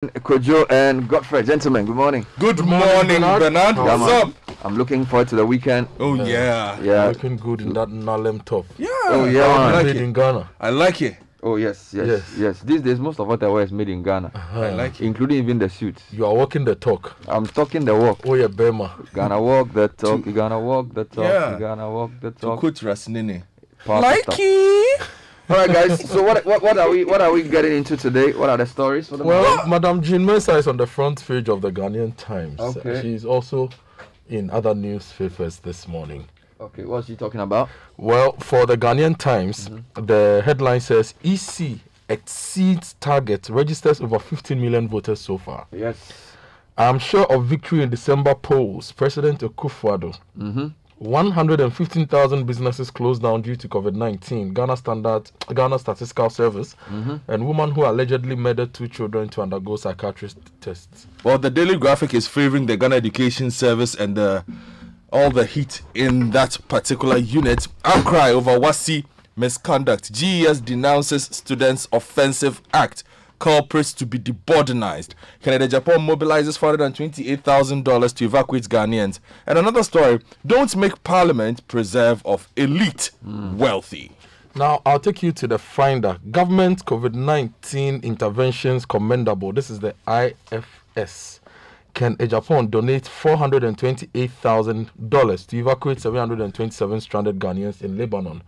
Kojo and Godfrey, gentlemen, good morning. Good morning, Bernard. What's up? I'm looking forward to the weekend. Oh yeah. Looking good in that Nalem top. Yeah. Oh yeah, I like Made it. in Ghana. I like it. Oh yes. These days, most of what I wear is made in Ghana, I like it. including even the suits. You are walking the talk. I'm talking the walk. Oh yeah, Bema. Gonna walk the talk. You gonna walk the talk. Yeah. You gonna walk the To talk. quote Rasnini. Powerful stuff. it. All right, guys. So what are we getting into today? What are the stories for the Well, Madam Jean Mensah is on the front page of the Ghanaian Times. Okay. She's also in other newspapers this morning. Okay, what's she talking about? Well, for the Ghanaian Times, the headline says EC exceeds target, registers over 15 million voters so far. Yes. I'm sure of victory in December polls. President Akufo-Addo. 115,000 businesses closed down due to COVID-19. Ghana Statistical Service, and woman who allegedly murdered 2 children to undergo psychiatrist tests. Well, the Daily Graphic is favoring the Ghana Education Service and all the heat in that particular unit. Outcry over WASI misconduct. GES denounces students' offensive act. Culprits to be deboardinized. Canada Japan mobilizes $428,000 to evacuate Ghanaians. And another story, don't make parliament preserve of elite wealthy. Now, I'll take you to the Finder. Government COVID-19 interventions commendable. This is the IFS. Can Japan donate $428,000 to evacuate 727 stranded Ghanaians in Lebanon?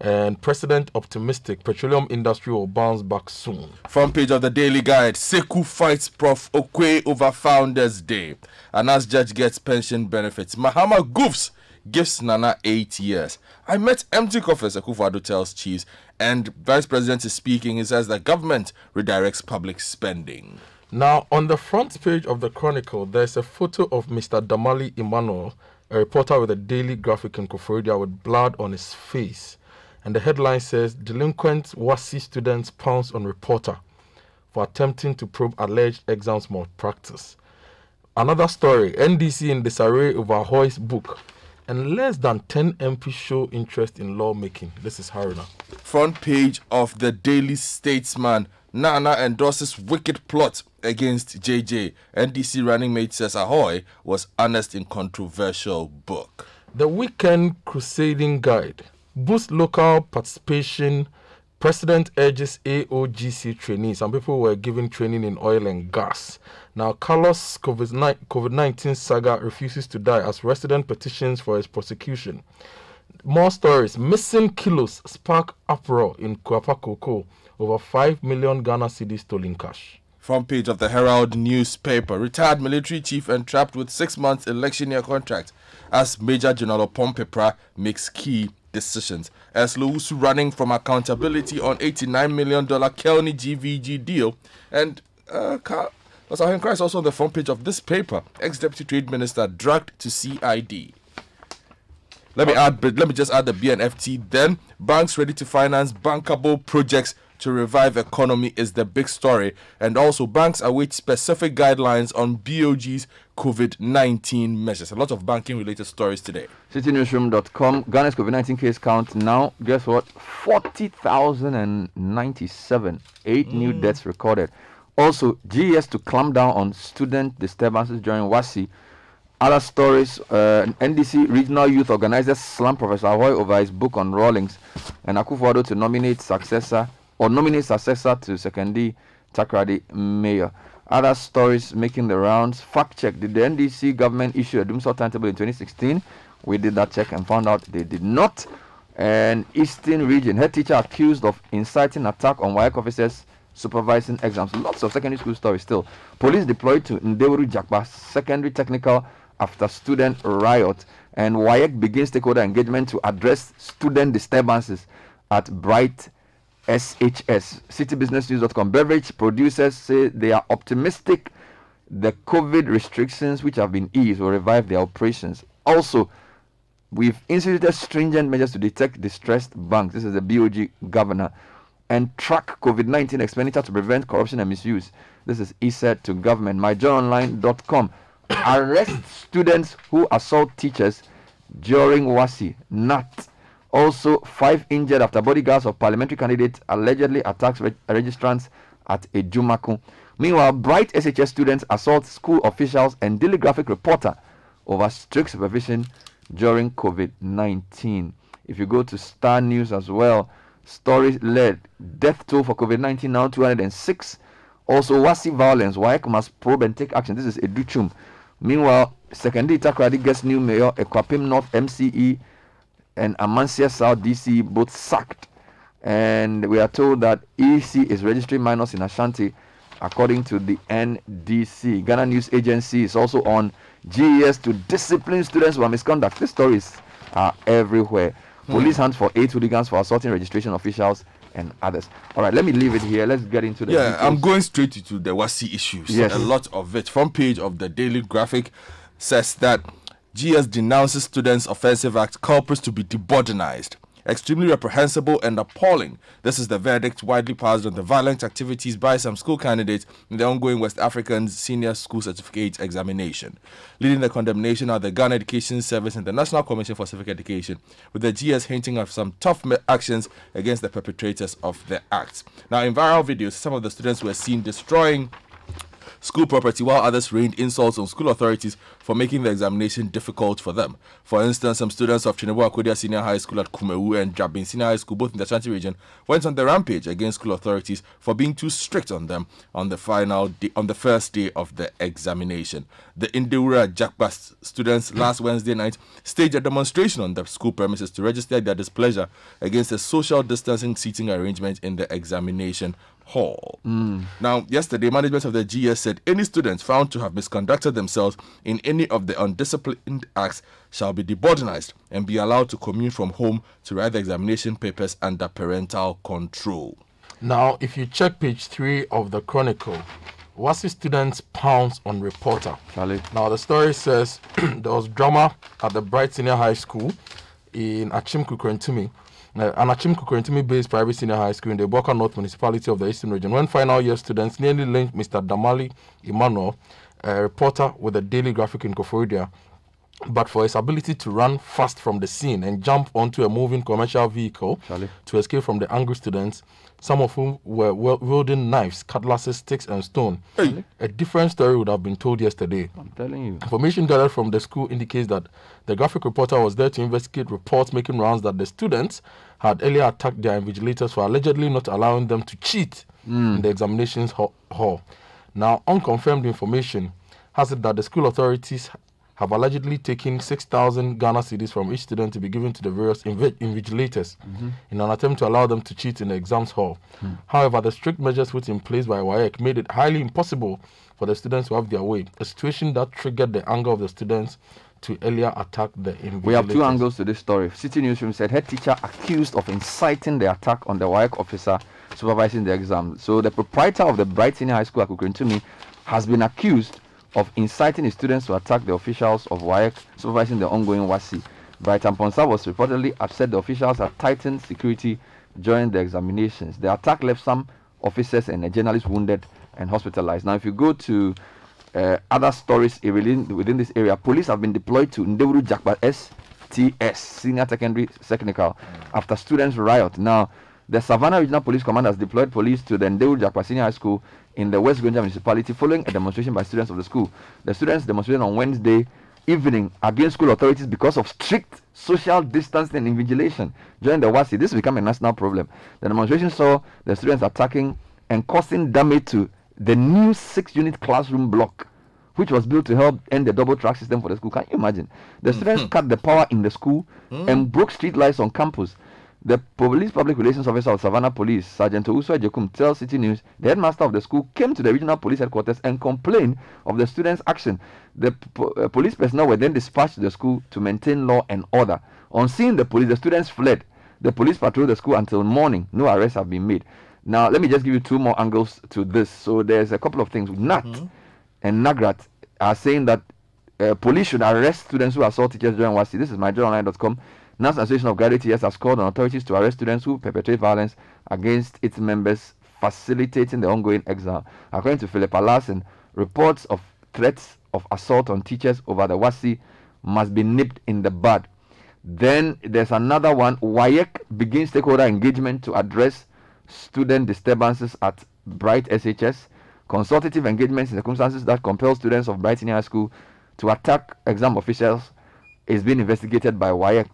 And President optimistic, petroleum industry will bounce back soon. Front page of the Daily Guide, Seku fights Prof. Okwe over Founders Day. And as judge gets pension benefits, Mahama goofs gives Nana 8 years. I met empty coffers, Akufo-Addo tells chiefs, and Vice President is speaking. He says the government redirects public spending. Now, on the front page of the Chronicle, there's a photo of Mr. Damali Emmanuel, a reporter with the Daily Graphic in Koforidua with blood on his face. And the headline says, delinquent WASI students pounce on reporter for attempting to probe alleged exams malpractice. Another story, NDC in disarray over Hoy's book. And less than 10 MPs show interest in lawmaking. This is Haruna. Front page of the Daily Statesman, Nana endorses wicked plot against JJ. NDC running mate says Ahoy was honest in controversial book. The Weekend Crusading Guide. Boost local participation. President urges AOGC trainees. Some people were given training in oil and gas. Now, Carlos COVID-19 saga refuses to die as resident petitions for his prosecution. More stories. Missing kilos spark uproar in Kuapa Koko. Over 5 million Ghana cedis stolen cash. Front page of the Herald newspaper. Retired military chief entrapped with 6 months election year contract as Major General Pompepra makes key decisions. As Lowusu running from accountability on $89 million Kelny GVG deal. And Osahen Christ also on the front page of this paper. Ex-Deputy Trade Minister dragged to CID. Let me just add the BNFT then. Banks ready to finance bankable projects to revive economy is the big story. And also banks await specific guidelines on BOG's COVID-19 measures. A lot of banking related stories today. CitiNewsroom.com. Ghana's COVID-19 case count now, guess what? 40,097. 8 new deaths recorded. Also, GES to clamp down on student disturbances during WASI. Other stories, NDC regional youth organizers slam Professor Ahoy over his book on Rawlings, and Akufo-Addo to nominate successor to Sekendi Takrady mayor. Other stories making the rounds. Fact check. Did the NDC government issue a doomsday timetable in 2016? We did that check and found out they did not. And Eastern region, head teacher accused of inciting attack on WAEC officers supervising exams. Lots of secondary school stories still. Police deployed to Ndewuru Jakba Secondary Technical after student riot. And WAEC begins stakeholder engagement to address student disturbances at Bright SHS. CityBusinessNews.com. Beverage producers say they are optimistic the COVID restrictions which have been eased will revive their operations. Also, we've instituted stringent measures to detect distressed banks. This is the BOG governor. And track COVID-19 expenditure to prevent corruption and misuse. This is ESET to government. MyJournalOnline.com. Arrest students who assault teachers during WASI. NAT. Also, 5 injured after bodyguards of parliamentary candidate allegedly attacks registrants at Ejumaku. Meanwhile, Bright SHS students assault school officials and Daily Graphic reporter over strict supervision during COVID-19. If you go to Star News as well, stories led death toll for COVID-19 now 206. Also, Wasi violence, WAEC must probe and take action. This is Educhum. Meanwhile, Secondary Takrady gets new mayor, Ekwapim North MCE and Amansia South DC both sacked. And we are told that EC is registering minors in Ashanti according to the NDC. Ghana News Agency is also on GES to discipline students for misconduct. These stories are everywhere. Police hands for 8 hooligans for assaulting registration officials and others. All right, let me leave it here. Let's get into the details. I'm going straight into the WASI issues. Yes. A lot of it. Front page of the Daily Graphic says that GS denounces students' offensive act culprits to be debordinized. Extremely reprehensible and appalling. This is the verdict widely passed on the violent activities by some school candidates in the ongoing West African Senior School Certificate examination. Leading the condemnation are the Ghana Education Service and the National Commission for Civic Education, with the GS hinting of some tough actions against the perpetrators of the acts. Now, in viral videos, some of the students were seen destroying school property, while others rained insults on school authorities for making the examination difficult for them. For instance, some students of Chinebo Akodia Senior High School at Kumewu and Jabin Senior High School, both in the Ashanti region, went on the rampage against school authorities for being too strict on them on the first day of the examination. The Indewura Jakba students last Wednesday night staged a demonstration on the school premises to register their displeasure against the social distancing seating arrangement in the examination hall. Now, yesterday, management of the GS said any students found to have misconducted themselves in any of the undisciplined acts shall be debordinized and be allowed to commute from home to write the examination papers under parental control. Now, if you check page 3 of the Chronicle, WASI students pounce on reporter. Charlie. Now, the story says there was drama at the Bright Senior High School in Achim Kukurentumi. An Achim Kukurentumi-based private senior high school in the Boka North Municipality of the Eastern Region, when final year students nearly linked Mr. Damali Emmanuel, a reporter with the Daily Graphic in Koforidua, but for his ability to run fast from the scene and jump onto a moving commercial vehicle to escape from the angry students, some of whom were wielding knives, cutlasses, sticks, and stone. A different story would have been told yesterday. I'm telling you. Information gathered from the school indicates that the graphic reporter was there to investigate reports making rounds that the students had earlier attacked their invigilators for allegedly not allowing them to cheat in the examinations hall. Now, unconfirmed information has it that the school authorities have allegedly taken 6,000 Ghana cedis from each student to be given to the various invigilators in an attempt to allow them to cheat in the exams hall. However, the strict measures put in place by WAEC made it highly impossible for the students to have their way, a situation that triggered the anger of the students to earlier attack the invigilators. We have two angles to this story. Citi Newsroom said head teacher accused of inciting the attack on the WAEC officer supervising the exam. So the proprietor of the Bright Senior High School at Kukurentumi has been accused of inciting his students to attack the officials of WAEC supervising the ongoing WASI. Brighton Ponsa was reportedly upset the officials had tightened security during the examinations. The attack left some officers and a journalist wounded and hospitalized. Now, if you go to other stories within this area, police have been deployed to Ndewuru Jakba STS, Senior Secondary Technical, after students riot. Now, the Savannah Regional Police Command has deployed police to the Ndewuru Jakba Senior High School in the West Gonja Municipality following a demonstration by students of the school. The students demonstrated on Wednesday evening against school authorities because of strict social distancing and invigilation during the WASI. This has become a national problem. The demonstration saw the students attacking and causing damage to the new 6-unit classroom block, which was built to help end the double track system for the school. Can you imagine? The students cut the power in the school and broke street lights on campus. The police public relations officer of Savannah Police, Sergeant Owusu Ejekum, tells Citi News the headmaster of the school came to the regional police headquarters and complained of the students' action. The police personnel were then dispatched to the school to maintain law and order. On seeing the police, the students fled. The police patrolled the school until morning. No arrests have been made. Now, let me just give you two more angles to this. So there's a couple of things. NAT and NAGRAT are saying that police should arrest students who assault teachers during WASI. This is myjournalline.com. National Association of Graduate Teachers has called on authorities to arrest students who perpetrate violence against its members, facilitating the ongoing exam. According to Philip Larson, reports of threats of assault on teachers over the WASI must be nipped in the bud. Then there's another one. WAEC begins stakeholder engagement to address student disturbances at Bright SHS. consultative engagements in circumstances that compel students of Brighton High School to attack exam officials is being investigated by WAEC.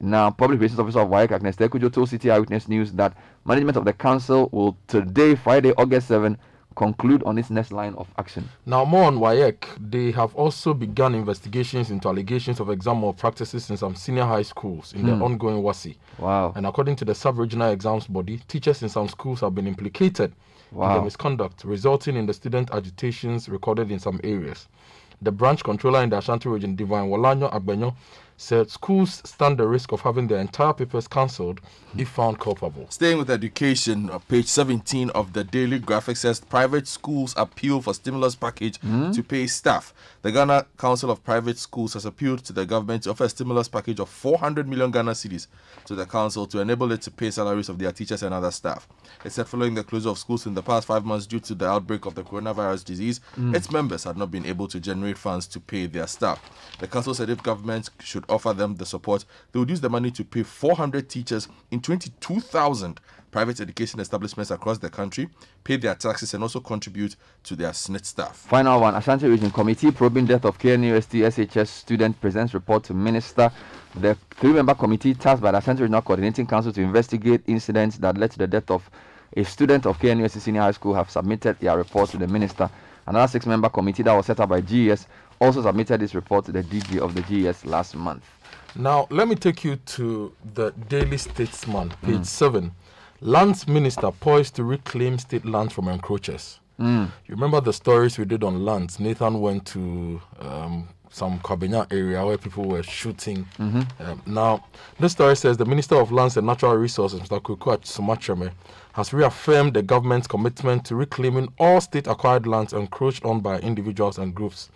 Now, Public Relations Officer of WAEC, Agnes Tekujo, told Citi Eyewitness News that management of the council will today, Friday, August 7, conclude on its next line of action. Now, more on WAEC, they have also begun investigations into allegations of exam malpractices in some senior high schools in the ongoing WASI. Wow. And according to the sub-regional exams body, teachers in some schools have been implicated in the misconduct, resulting in the student agitations recorded in some areas. The branch controller in the Ashanti region, Divine Walanyo Agbenyo, said schools stand the risk of having their entire papers cancelled if found culpable. Staying with education, page 17 of the Daily Graphic says private schools appeal for stimulus package to pay staff. The Ghana Council of Private Schools has appealed to the government to offer a stimulus package of 400 million Ghana cedis to the council to enable it to pay salaries of their teachers and other staff. It said following the closure of schools in the past 5 months due to the outbreak of the coronavirus disease, its members had not been able to generate funds to pay their staff. The council said if government should offer them the support, they would use the money to pay 400 teachers in 22,000 private education establishments across the country, pay their taxes, and also contribute to their SNIT staff. Final one. Ashanti Region Committee probing death of KNUST SHS student presents report to Minister. The 3-member committee tasked by the Ashanti Regional Coordinating Council to investigate incidents that led to the death of a student of KNUST Senior High School have submitted their report to the Minister. Another 6-member committee that was set up by GES also submitted this report to the DG of the GES last month. Now, let me take you to the Daily Statesman, page 7. Lands Minister poised to reclaim state lands from encroachers. You remember the stories we did on lands? Nathan went to some Kabenya area where people were shooting. Now, this story says the Minister of Lands and Natural Resources, Mr. Kuku Sumatreme, has reaffirmed the government's commitment to reclaiming all state-acquired lands encroached on by individuals and groups.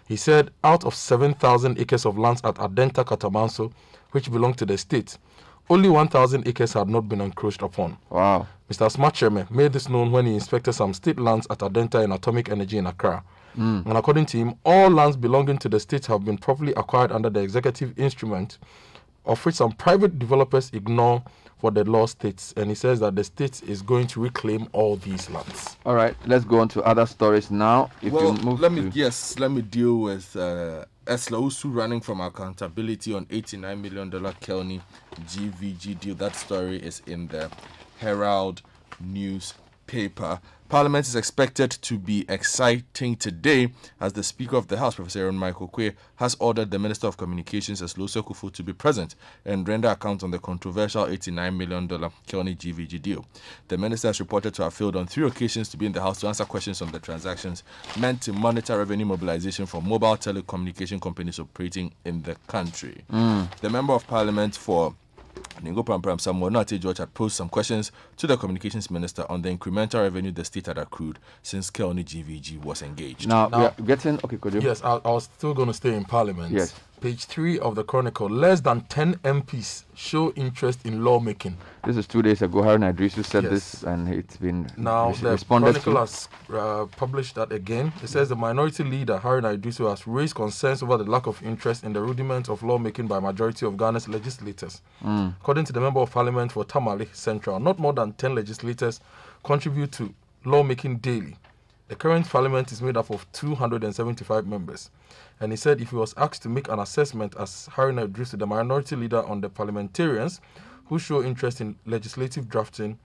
He said out of 7,000 acres of lands at Adenta Katamanso, which belong to the state, only 1,000 acres had not been encroached upon. Wow. Mr. Smartcheme made this known when he inspected some state lands at Adenta and Atomic Energy in Accra. And according to him, all lands belonging to the state have been properly acquired under the executive instrument, of which some private developers ignore what the law states. And he says that the state is going to reclaim all these lands. All right, let's go on to other stories now. If you move let me deal with Esla Usu running from accountability on $89 million Kelny GVG deal. That story is in the Herald newspaper. Parliament is expected to be exciting today as the Speaker of the House, Professor Aaron Michael Quay, has ordered the Minister of Communications, Eslo Kufu, to be present and render account on the controversial $89 million Kelny GVG deal. The Minister is reported to have failed on 3 occasions to be in the House to answer questions on the transactions meant to monitor revenue mobilization from mobile telecommunication companies operating in the country. The Member of Parliament for Ningo Pram Samuel Nate George had posed some questions to the Communications Minister on the incremental revenue the state had accrued since Kelny GVG was engaged. Now we are getting... Okay, could you? Yes, I was still going to stay in Parliament. Yes. Page 3 of the Chronicle. Less than 10 MPs show interest in lawmaking. This is 2 days ago. Harun Idrisu said Yes. this, and it's been Now, the responded Chronicle to. has published that again. It says the minority leader, Harun Idrisu, has raised concerns over the lack of interest in the rudiments of lawmaking by majority of Ghana's legislators. According to the Member of Parliament for Tamale Central, not more than 10 legislators contribute to lawmaking daily. The current parliament is made up of 275 members. And he said if he was asked to make an assessment as Harun Idrisu, the minority leader, on the parliamentarians who show interest in legislative drafting,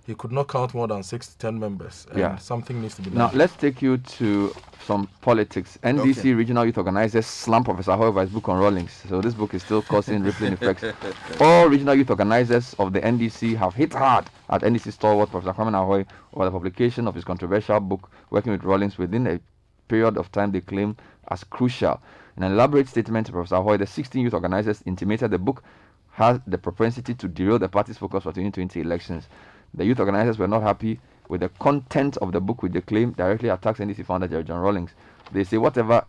he could not count more than 6 to 10 members. And something needs to be done. Now, let's take you to some politics. NDC regional youth organizers slam Professor Hoy over his book on Rawlings. So this book is still causing rippling effects. All regional youth organizers of the NDC have hit hard at NDC stalwart Professor Kwame Ahoy over the publication of his controversial book, Working with Rawlings, within a period of time they claim as crucial. In an elaborate statement to Professor Hoy, the 16 youth organizers intimated the book has the propensity to derail the party's focus for 2020 elections. The youth organizers were not happy with the content of the book, which they claim directly attacks NDC founder Jerry John Rawlings. They say whatever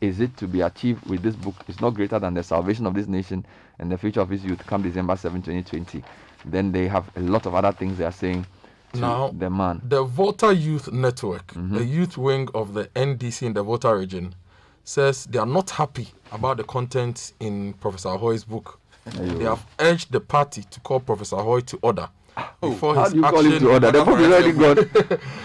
is it to be achieved with this book is not greater than the salvation of this nation and the future of its youth come December 7, 2020. Then they have a lot of other things they are saying to now, the man. The Voter Youth Network, the youth wing of the NDC in the Voter region, says they are not happy about the content in Professor Ahoy's book. They have urged the party to call Professor Hoy to order before How his do you call him action to order? The Pope is already gone.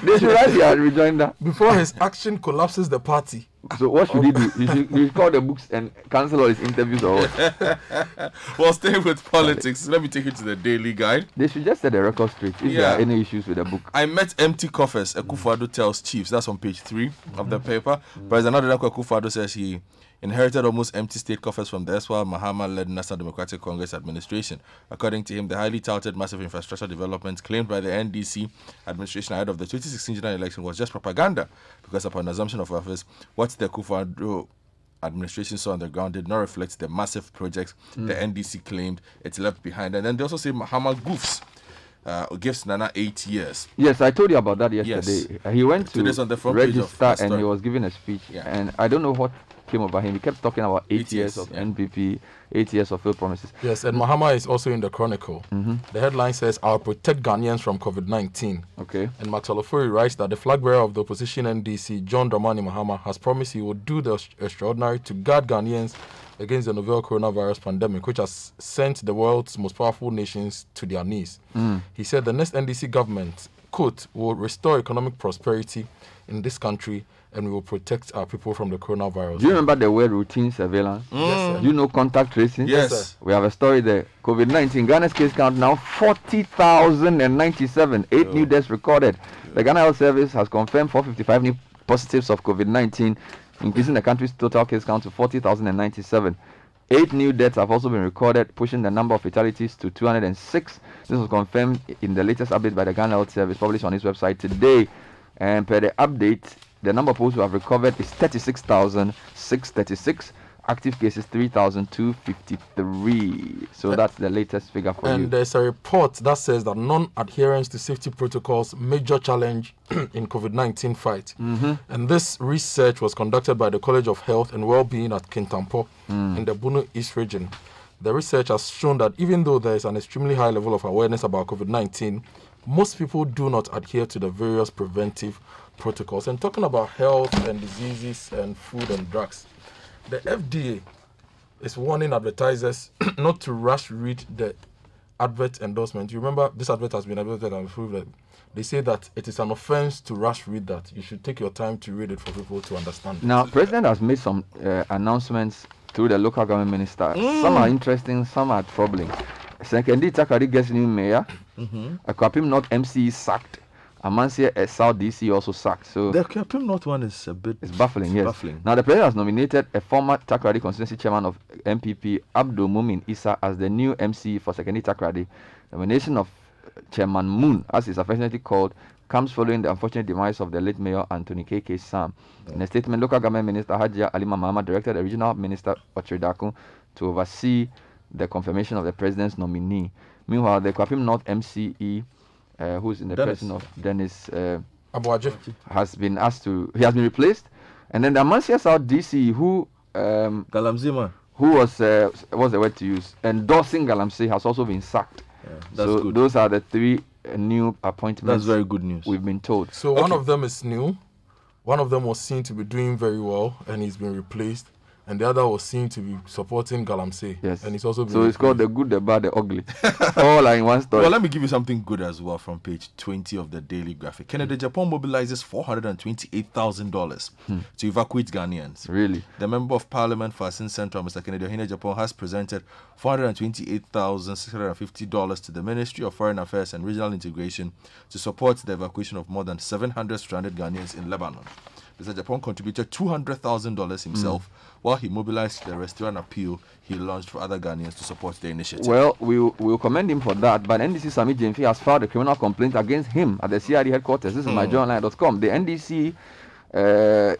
They should write their rejoinder. before his action collapses the party. So what should he do? He should call the books and cancel all his interviews or what? Well, staying with politics, let me take you to the Daily Guide. They should just set the record straight if there are any issues with the book. I met empty coffers, Akufo-Addo tells chiefs. That's on page 3 of the paper. President Adonako Akufo-Addo says he inherited almost empty state coffers from the erstwhile Mahama-led National Democratic Congress administration. According to him, the highly touted massive infrastructure development claimed by the NDC administration ahead of the 2016 general election was just propaganda, because upon assumption of office, what the Akufo-Addo administration saw on the ground did not reflect the massive projects the NDC claimed it left behind. And then they also say Mahama goofs. Gives Nana 8 years. Yes, I told you about that yesterday. He went to Today's on the front page of register that and story. he was giving a speech. And I don't know what came over him. He kept talking about 8 years of yeah. NPP, 8 years of failed promises. Yes, and Mahama is also in the Chronicle. The headline says, "I'll protect Ghanaians from COVID-19." Okay. And Maxwell Ofori writes that the flag bearer of the opposition NDC, John Dramani Mahama, has promised he will do the extraordinary to guard Ghanaians against the novel coronavirus pandemic, which has sent the world's most powerful nations to their knees. He said the next NDC government, quote, will restore economic prosperity in this country and we will protect our people from the coronavirus. Do you remember the word routine surveillance? Yes, sir. Do you know contact tracing? Yes. sir. We have a story there. COVID-19, Ghana's case count now 40,097. 8 new deaths recorded. The Ghana Health Service has confirmed 455 new positives of COVID-19, increasing the country's total case count to 40,097. 8 new deaths have also been recorded, pushing the number of fatalities to 206. This was confirmed in the latest update by the Ghana Health Service, published on its website today. And per the update, the number of people who have recovered is 36,636. Active cases 3,253. So that's the latest figure for you. And there's a report that says that non-adherence to safety protocols major challenge in COVID-19 fight. And this research was conducted by the College of Health and Wellbeing at Kintampo in the Bono East region. The research has shown that even though there is an extremely high level of awareness about COVID-19, most people do not adhere to the various preventive protocols. And talking about health and diseases and food and drugs, the FDA is warning advertisers not to rush read the advert endorsement. You remember this advert has been advertised and approved. That they say that it is an offense to rush read that. You should take your time to read it for people to understand. Now, President has made some announcements through the local government minister. Some are interesting, some are troubling. Sekendi Takrady gets new mayor. Akwapim North MC sacked. Amansia South DC also sacked. So The Capim North one is a bit it's baffling, yes. baffling. Now the president has nominated a former Takrady constituency chairman of MPP, Abdul Mumin Issa, as the new MC for Sekendi Takrady. The nomination of Chairman Moon, as he's affectionately called, comes following the unfortunate demise of the late mayor Anthony K.K. Sam. In a statement, local government minister Hajia Alima Mahama directed the regional minister Ochredakun to oversee the confirmation of the president's nominee. Meanwhile, the Kwapim North MCE, who's in the person of Dennis Abuaje. has been replaced. And then the Amansia South DC, who Galamzima. was what's the word to use, endorsing Galamsey, has also been sacked. That's so good. those are the 3 new appointments. That's very good news. We've been told. So one of them is new. One of them was seen to be doing very well and he's been replaced. And the other was seen to be supporting Galamsey. Yes. And he's also been So it's called the good, the bad, the ugly. All are in one story. Well, let me give you something good as well from page 20 of the Daily Graphic. Kennedy Japan mobilizes $428,000 to evacuate Ghanaians. Really? The Member of Parliament for Asin Central, Mr. Kennedy Ohene Japan, has presented $428,650 to the Ministry of Foreign Affairs and Regional Integration to support the evacuation of more than 700 stranded Ghanaians in Lebanon. Mr. Japan contributed $200,000 himself, while he mobilized the restaurant appeal he launched for other Ghanaians to support the initiative. Well, we'll commend him for that. But NDC Sami Jemfi has filed a criminal complaint against him at the CID headquarters. This is myjournalline.com. The NDC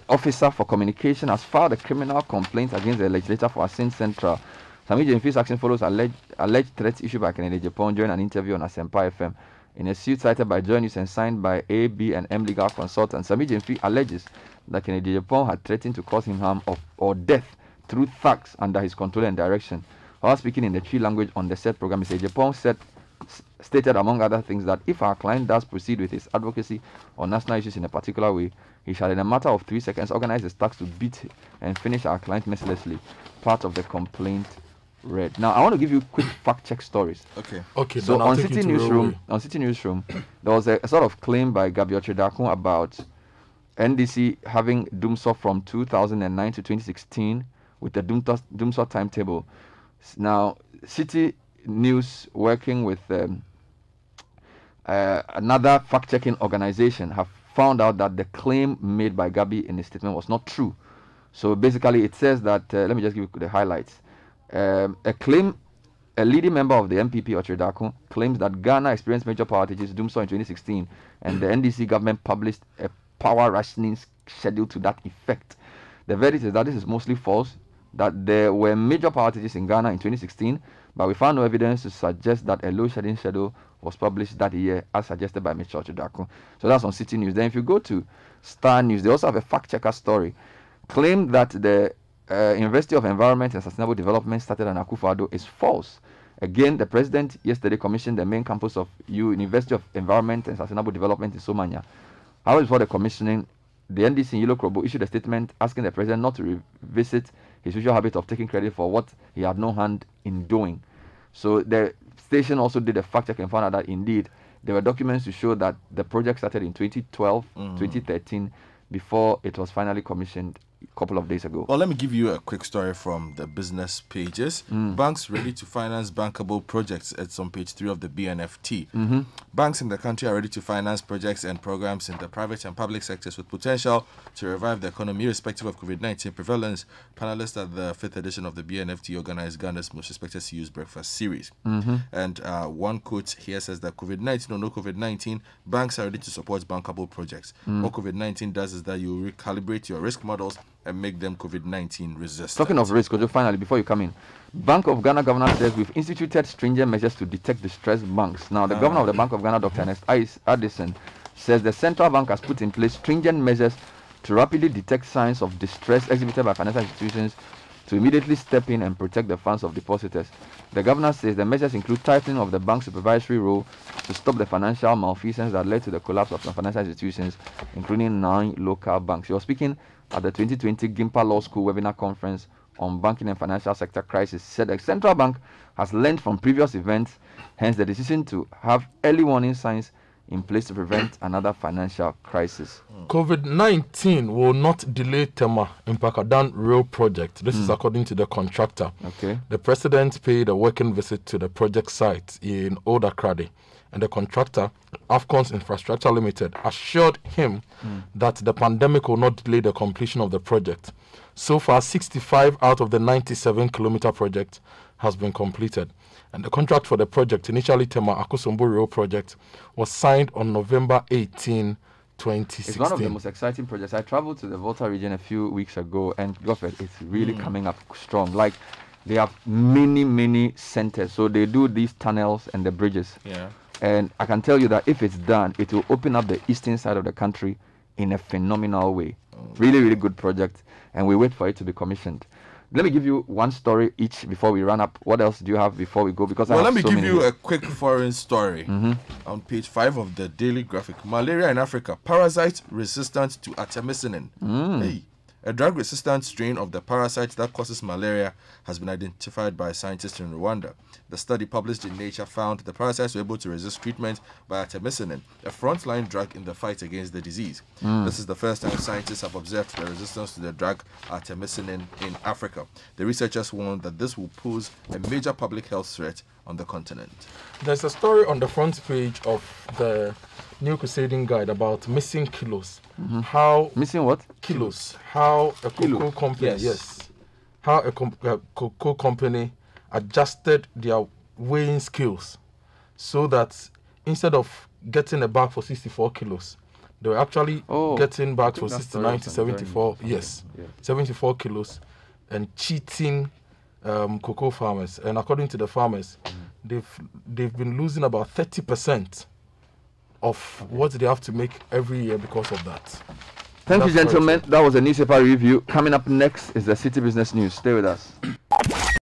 officer for communication has filed a criminal complaint against the legislator for Asin Central. Sami Jemfi's action follows alleged threats issued by Kennedy Japan during an interview on Asempa FM. In a suit cited by Joy News and signed by A, B, and M legal consultants, Sami Jemfi alleges that Kennedy Japan had threatened to cause him harm or death through thugs under his control and direction. While speaking in the Twi language on the said program, Mr. Japan stated, among other things, that if our client does proceed with his advocacy on national issues in a particular way, he shall, in a matter of 3 seconds, organize his thugs to beat and finish our client mercilessly. Part of the complaint read. Now, I want to give you quick fact check stories. Okay. Okay, So then I'll on take you Citi to Newsroom, railway. there was a sort of claim by Gabi Ochedakun about NDC having Doomsaw from 2009 to 2016 with the Doomsaw timetable. Now, Citi News, working with another fact-checking organization, have found out that the claim made by Gabi in his statement was not true. So basically, it says that, let me just give you the highlights. A leading member of the MPP, Ochedakun, claims that Ghana experienced major power outages, Doomsaw, in 2016, and the NDC government published a power rationing schedule to that effect. The verdict is that this is mostly false, that there were major power outages in Ghana in 2016, but we found no evidence to suggest that a load shedding schedule was published that year, as suggested by Mr. Ochedakun. So that's on Citi News. Then if you go to Star News, they also have a fact-checker story, claim that the University of Environment and Sustainable Development started an Akufo-Addo is false. Again, the president yesterday commissioned the main campus of University of Environment and Sustainable Development in Somanya. However, before the commissioning, the NDC in Yellow Krobo issued a statement asking the president not to revisit his usual habit of taking credit for what he had no hand in doing. So the station also did a fact check and found out that indeed there were documents to show that the project started in 2012, 2013, before it was finally commissioned a couple of days ago. Well, let me give you a quick story from the business pages. Banks ready to finance bankable projects. It's on page 3 of the BNFT. Banks in the country are ready to finance projects and programs in the private and public sectors with potential to revive the economy irrespective of COVID-19 prevalence. Panelists at the 5th edition of the BNFT organized Ghana's most respected CEO's breakfast series. And one quote here says that COVID-19 or no COVID-19, banks are ready to support bankable projects. What COVID-19 does is that you recalibrate your risk models and make them COVID-19 resistant. Talking of risk, finally, before you come in, Bank of Ghana governor says we've instituted stringent measures to detect distressed banks. Now, the governor of the Bank of Ghana, Dr. Ernest Addison, says the central bank has put in place stringent measures to rapidly detect signs of distress exhibited by financial institutions to immediately step in and protect the funds of depositors. The governor says the measures include tightening of the bank's supervisory role to stop the financial malfeasance that led to the collapse of some financial institutions, including 9 local banks. He was speaking at the 2020 Gimpa Law School webinar conference on banking and financial sector crisis. He said the central bank has learned from previous events, hence the decision to have early warning signs in place to prevent another financial crisis. COVID-19 will not delay Tema in Pakadan Rail project. This is according to the contractor. Okay. The president paid a working visit to the project site in Old Akrade, and the contractor, Afcons Infrastructure Limited, assured him that the pandemic will not delay the completion of the project. So far, 65 out of the 97-kilometer project has been completed. And the contract for the project, initially Tema Akosombo Rail project, was signed on November 18, 2016. It's one of the most exciting projects. I traveled to the Volta region a few weeks ago, and Godfrey, it's really coming up strong. Like, they have many centers. So they do these tunnels and the bridges. Yeah. And I can tell you that if it's done, it will open up the eastern side of the country in a phenomenal way. Really good project, and we wait for it to be commissioned. Let me give you one story each before we run up. What else do you have before we go? Because let me give you a quick foreign story. On page 5 of the Daily Graphic. Malaria in Africa, parasite resistant to artemisinin. Hey. A drug-resistant strain of the parasite that causes malaria has been identified by scientists in Rwanda. The study published in Nature found the parasites were able to resist treatment by artemisinin, a frontline drug in the fight against the disease. This is the first time scientists have observed the resistance to the drug artemisinin in Africa. The researchers warned that this will pose a major public health threat on the continent. There's a story on the front page of the New Crusading Guide about missing kilos. How missing what? Kilos. How a cocoa company, how a cocoa company adjusted their weighing scales so that instead of getting a bag for 64 kilos, they were actually getting bags for 69 to 74. Yes, 74 kilos, and cheating cocoa farmers. And according to the farmers, they've been losing about 30% of what they have to make every year because of that. Thank you, gentlemen. That was a newspaper review. Coming up next is the Citi Business News. Stay with us.